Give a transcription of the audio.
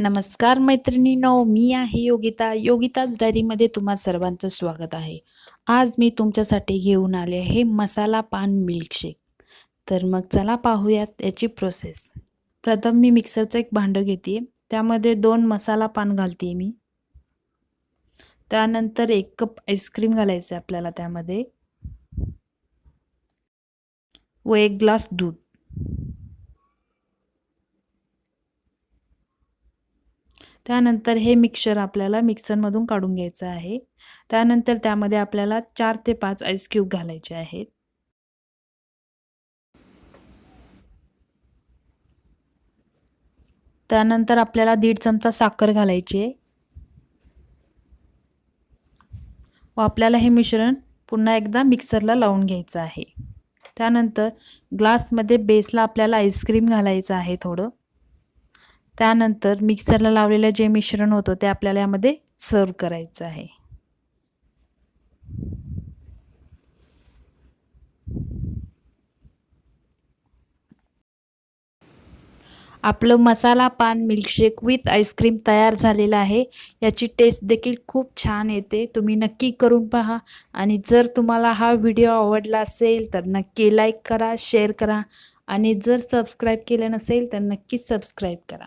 नमस्कार मैत्रिणींनो, मी आहे योगिताज डायरीमध्ये तुम्हा सर्वांचं स्वागत आहे। आज मी तुमच्यासाठी घेऊन आले आहे मसाला पान मिल्कशेक। तर मग चला पाहूयात याची प्रोसेस। प्रथम मी मिक्सरचं एक भांडं घेते, त्यामध्ये 2 मसाला पान घालते मी। त्यानंतर 1 कप आईस्क्रीम घालायचं आपल्याला त्यामध्ये व 1 ग्लास दूध। त्यानंतर हे मिक्सचर आपल्याला मिक्सरमधून काढून घ्यायचं आहे। त्यानंतर त्यामध्ये आपल्याला 4 ते 5 आईस क्यूब घालायचे आहेत। त्यानंतर आपल्याला 1.5 चमचा साखर घालायची आहे व आपल्याला हे मिश्रण पुन्हा एकदा मिक्सरला लावून घ्यायचं आहे। त्यानंतर ग्लासमध्ये बेसला आपल्याला आईस्क्रीम घालायचं आहे थोडं। त्यानंतर मिक्सरला लावलेलं जे मिश्रण होतं ते आपल्याला यामध्ये सर्व करायचं आहे। आपलं मसाला पान मिल्कशेक विथ आईस्क्रीम तयार झालेलं आहे। याची टेस्ट देखील खूप छान येते, तुम्ही नक्की करून पहा। आणि जर तुम्हाला हा व्हिडिओ आवडला असेल तर नक्की लाईक करा, शेअर करा आणि जर सबस्क्राईब केलं नसेल तर नक्की सबस्क्राईब करा।